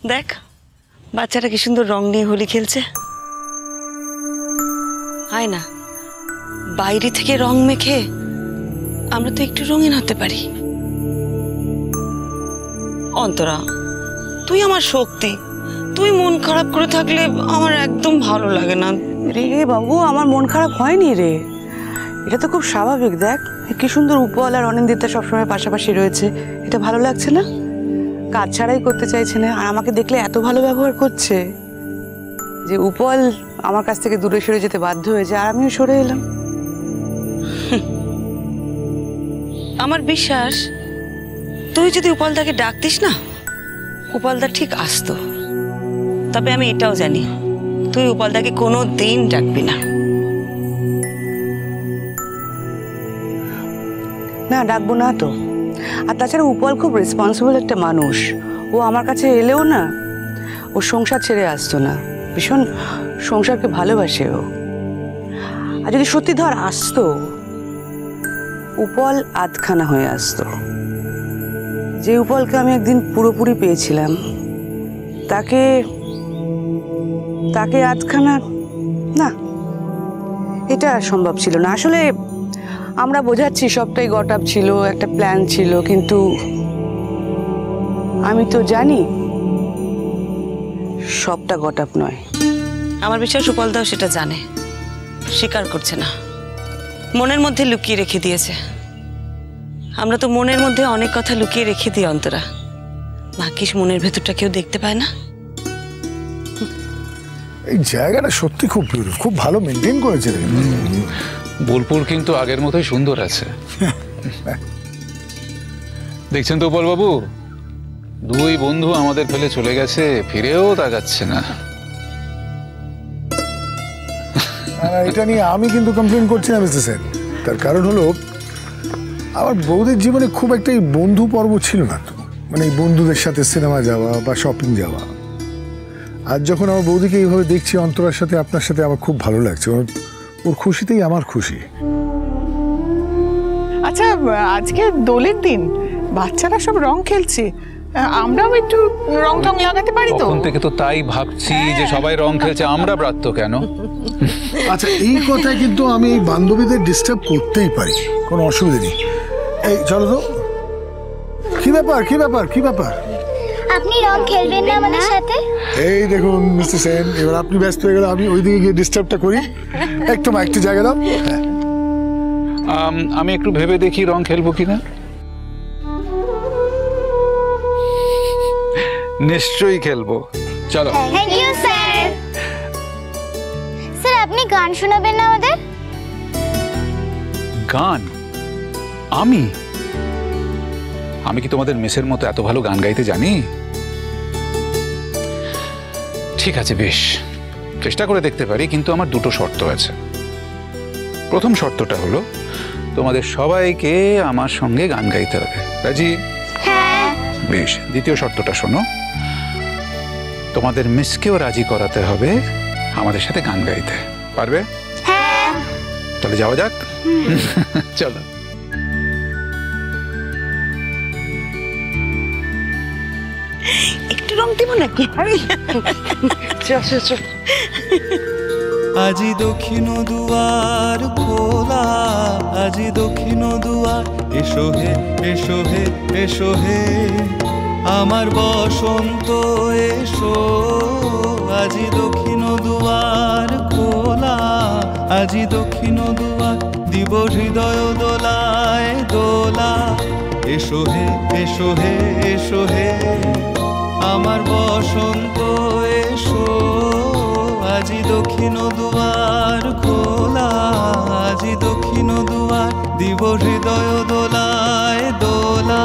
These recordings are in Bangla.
দেখ বাচ্চাটা কি সুন্দর রং নিয়ে হোলি খেলছে। আয় না, বাইরে থেকে রং মেখে আমরা তো একটু রঙিন হতে পারি। অন্তরা, তুই আমার শক্তি, তুই মন খারাপ করে থাকলে আমার একদম ভালো লাগে না। রে বাবু, আমার মন খারাপ হয়নি রে, এটা তো খুব স্বাভাবিক। দেখ কি সুন্দর উপল আর অনিন্দিতা সবসময় পাশাপাশি রয়েছে, এটা ভালো লাগছে না? কাজ ছাড়াই করতে চাইছে না, আর আমাকে দেখলে এত ভালো ব্যবহার করছে যে উপল আমার কাছ থেকে দূরে সরে যেতে বাধ্য হয়েছে, আর আমিও সরে এলাম। আমার বিশ্বাস তুই যদি উপলদাকে ডাকতিস না, উপলদা ঠিক আসতো। তবে আমি এটাও জানি তুই উপলদাকে কোনো দিন ডাকবি না। না, ডাকবো না তো। আর তাছাড়া উপল খুব রেসপন্সিবল একটা মানুষ, ও আমার কাছে এলেও না ও সংসার ছেড়ে আসতো না, ভীষণ সংসারকে ভালোবাসে ও। আর যদি সত্যি ধর আসতো, উপল আধখানা হয়ে আসতো। যে উপলকে আমি একদিন পুরোপুরি পেয়েছিলাম, তাকে তাকে আধখানা না, এটা সম্ভব ছিল না। আসলে আমরা বোঝাচ্ছি সবটাই গটআপ ছিল, একটা প্ল্যান ছিল, কিন্তু আমি তো জানি সবটা গটআপ নয়। আমার বিশ্বাস উপলদাও সেটা জানে, স্বীকার করছে না, মনের মধ্যে লুকিয়ে রেখে দিয়েছে। আমরা তো মনের মধ্যে অনেক কথা লুকিয়ে রেখে দিই অন্তরা, ভাগ্যিস মনের ভেতরটা কেউ দেখতে পায় না। এই জায়গাটা সত্যি খুব খুব ভালো মেনটেন করেছে। বোলপুর কিন্তু আগের মতোই সুন্দর আছে। দেখছেন তো উপল বাবু, দুই বন্ধু আমাদের ফেলে চলে গেছে, ফিরেও তাকাচ্ছে না। এটা নিয়ে আমি কিন্তু কমপ্লেন করছি না মিস্টার সেন। তার কারণ হলো আমার বৌদির জীবনে খুব একটা এই বন্ধু পর্ব ছিল না তো, মানে এই বন্ধুদের সাথে সিনেমা যাওয়া বা শপিং যাওয়া। আজ যখন আমার বৌদিকে এইভাবে দেখছি অন্তরার সাথে, আপনার সাথে, আমার খুব ভালো লাগছে। ওর খুশিতেই আমার খুশি। আচ্ছা, আজকে দোলের দিন, বাচ্চারা সব রং খেলছে, আমরাও একটু রং টং লাগাতে পারি তো? তখন থেকে তো তাই ভাবছি যে সবাই রং খেলছে, আমরা ব্রাত্য কেন? আচ্ছা, এই কথায় কিন্তু আমি এই বান্ধবীদের ডিস্টার্ব করতেই পারি, কোনো অসুবিধা নেই। এই চলো তো। কি ব্যাপার, কি ব্যাপার, কি ব্যাপার? আপনি রং খেলবেন না আমাদের সাথে? এই দেখুন মিস্টার সেন, এবার আপনি ব্যস্ত হয়ে গেলে আমি ওইদিকে গিয়ে ডিস্টার্বটা করি। একটু জায়গা দাও। আমি একটু ভেবে দেখি রং খেলবো কিনা। নিশ্চয়ই খেলবো, চলো। Thank you sir. স্যার, আপনি গান শোনাবেন না আমাদের? গান? আমি কি তোমাদের মেসের মতো এত ভালো গান গাইতে জানি? ঠিক আছে, বেশ, চেষ্টা করে দেখতে পারি, কিন্তু আমার দুটো শর্ত আছে। প্রথম শর্তটা হলো তোমাদের সবাইকে আমার সঙ্গে গান গাইতে হবে। রাজি? হ্যাঁ। বেশ, দ্বিতীয় শর্তটা শোনো, তোমাদের মিসকেও রাজি করাতে হবে আমাদের সাথে গান গাইতে। পারবে? হ্যাঁ। তাহলে যাওয়া যাক। চলো। একটু রং দিব নাকি? আজি দক্ষিণ দুয়ার খোলা, আজি দক্ষিণ দুয়ার, এসো হে, এসো হে, এসো হে আমার বসন্ত এসো। আজি দক্ষিণ দুয়ার খোলা, আজি দক্ষিণ দুয়ার, দিব হৃদয় দোলায় দোলা। এসো হে, এসো হে, এসো হে আমার বসন্ত এসো। আজি দক্ষিণ দুয়ার খোলা, আজি দক্ষিণ দুয়ার, দিব হৃদয় দোলায় দোলা।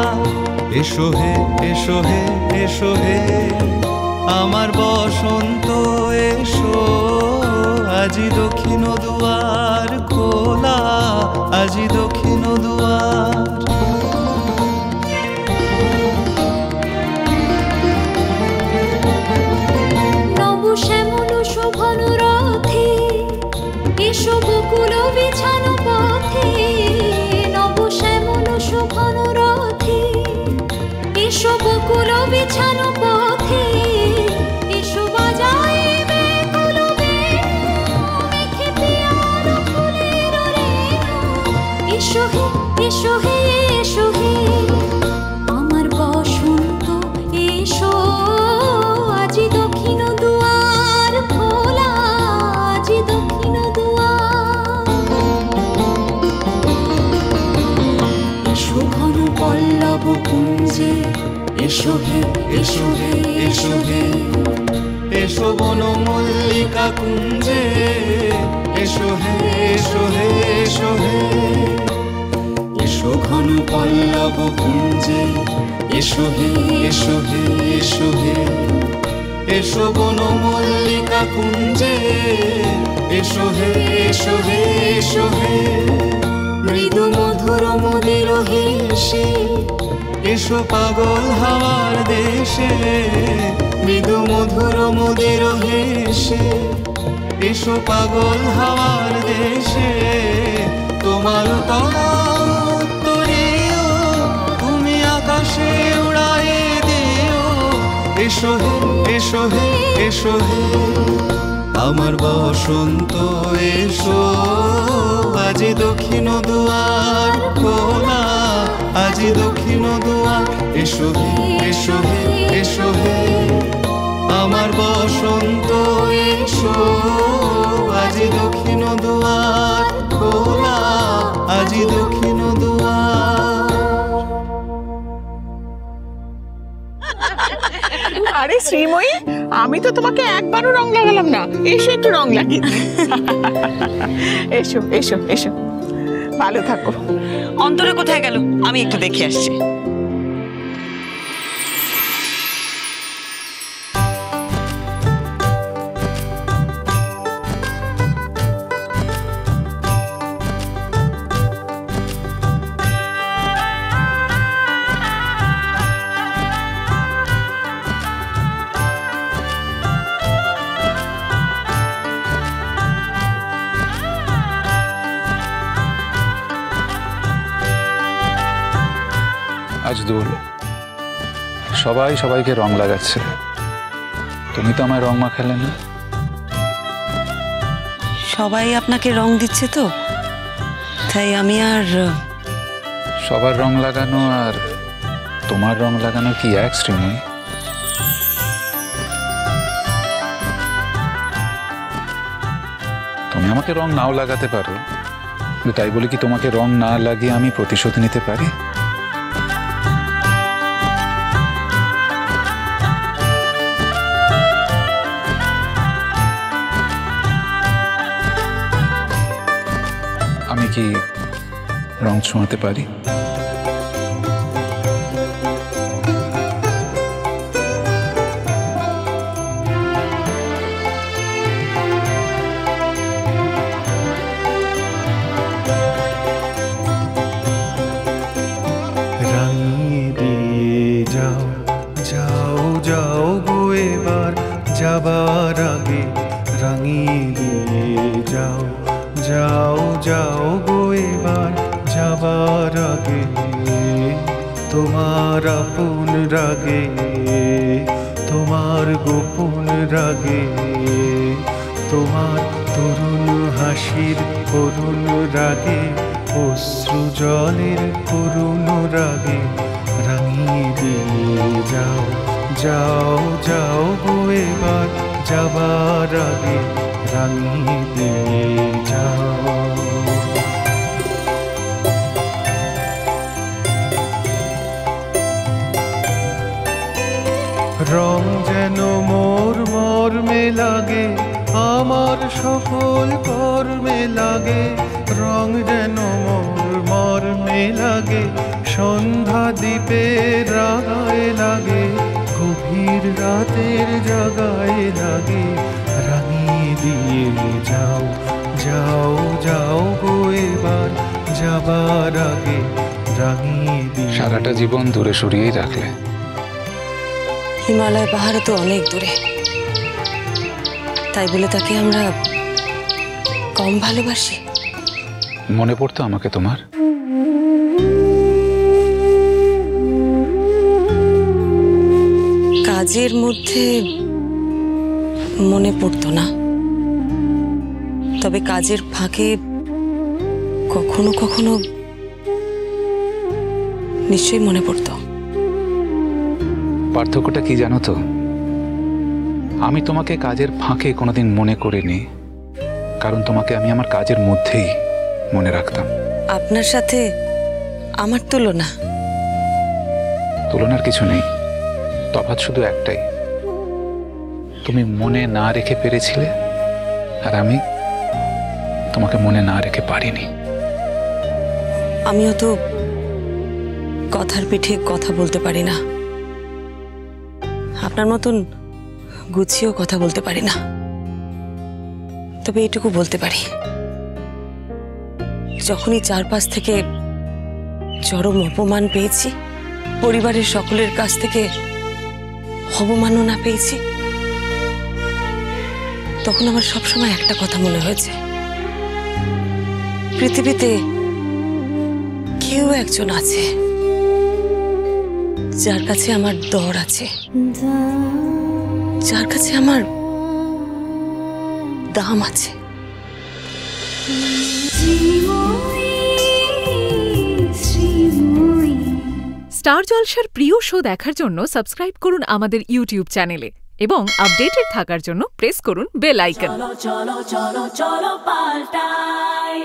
এসো হে, এসো হে, এসো হে আমার বসন্ত এসো। আজি দক্ষিণ দুয়ার খোলা, আজি দক্ষিণ দুয়ার। এসো বকুল বিছানো পথে, নব শ্যামল শোভন রথে, এসো বকুল বিছানো পথে এসো হে এসো হে এসো বন মল্লিকা কুঞ্জে এসো হে এসো হে এসো হে এসো ঘন পল্লব কুঞ্জে এসো হে এসো হে এসো হে এসো বন মল্লিকা কুঞ্জে এসো হে এসো হে এসো হে মৃদু মধুর মদির হেসে এসো পাগল হাওয়ার দেশে মৃদু মধুর মদির হেসে এসো পাগল হাওয়ার দেশে তোমার তরিও তুমি আকাশে উড়াইয়ে দিও এসো হে এসো হে এসো হে আমার বসন্ত এসো আজি দক্ষিণ দুয়ার খোলা আজি দক্ষিণ দুয়ার এসো হে এসো হে এসো হে আমার বসন্ত এসো আজি দক্ষিণ দুয়ার খোলা আজি দক্ষিণ দুয়ার। আরে শ্রীময়ী, আমি তো তোমাকে একবারও রং লাগালাম না, এসো একটু রং লাগিয়ে দিই। এসো এসো এসো, ভালো থাকো। অন্তরা কোথায় গেল? আমি একটু দেখে আসছি। আজ দোল, সবাই সবাইকে রং লাগাচ্ছে, তুমি তো আমায় রং মাখালে না। সবাই আপনাকে রং দিচ্ছে তো, তাই আমি আর সবার রং লাগানো আর তোমার রং লাগানো কি এক শ্রীময়ী? তুমি আমাকে রং নাও লাগাতে পারো, কিন্তু তাই বলে কি তোমাকে রং না লাগিয়ে আমি প্রতিশোধ নিতে পারি? আমি কি রং ছোঁয়াতে পারি? রাঙিয়ে দিয়ে যাও যাও যাও গো এবার যাবার আগে রাঙিয়ে দিয়ে যাও যাও যাও গো এবার যাবার আগে তোমার আপন রাগে তোমার গোপন রাগে তোমার তরুণ হাসির করুণ রাগে অশ্রু জলের করুণ রাগে রাঙিয়ে দিয়ে যাও যাও যাও গো এবার যাবার আগে রাঙিয়ে দিয়ে যাও। রং যেন মোর মর্মে লাগে আমার সফল কর্মে লাগে রং যেন মোর মর্মে লাগে সন্ধ্যা দ্বীপের রাগায় লাগে গভীর রাতের জাগায় লাগে রাঙিয়ে দিয়ে যাও যাও যাও গো এবার যাবার আগে রাঙিয়ে দিয়ে। সারাটা জীবন দূরে সরিয়েই রাখলে। হিমালয় পাহাড় তো অনেক দূরে, তাই বলে তাকে আমরা কম ভালোবাসি? মনে পড়তো আমাকে তোমার? কাজের মধ্যে মনে পড়তো না, তবে কাজের ফাঁকে কখনো কখনো নিশ্চয়ই মনে পড়তো। পার্থক্যটা কি জানো তো? আমি তোমাকে কাজের ফাঁকে কোনোদিন মনে করিনি, কারণ তোমাকে আমি আমার কাজের মধ্যেই মনে রাখতাম। আপনার সাথে আমার তুলনা? তুলনার কিছু নেই, তফাৎ শুধু একটাই, তুমি মনে না রেখে পেরেছিলে আর আমি তোমাকে মনে না রেখে পারিনি। আমিও তো কথার পিঠে কথা বলতে পারি না, আপনার মতন গুছিয়েও কথা বলতে পারি না। তবে এটুকু বলতে পারি, যখনই চারপাশ থেকে চরম অপমান পেয়েছি, পরিবারের সকলের কাছ থেকে অবমাননা পেয়েছি, তখন আমার সবসময় একটা কথা মনে হয়েছে, পৃথিবীতে কেউ একজন আছে যার কাছে আমার দর আছে, যার কাছে আমার দাম আছে। স্টার জলসার প্রিয় শো দেখার জন্য সাবস্ক্রাইব করুন আমাদের ইউটিউব চ্যানেলে এবং আপডেটেড থাকার জন্য প্রেস করুন বেল আইকন। চলো চলো চলো চলো পাল্টাই।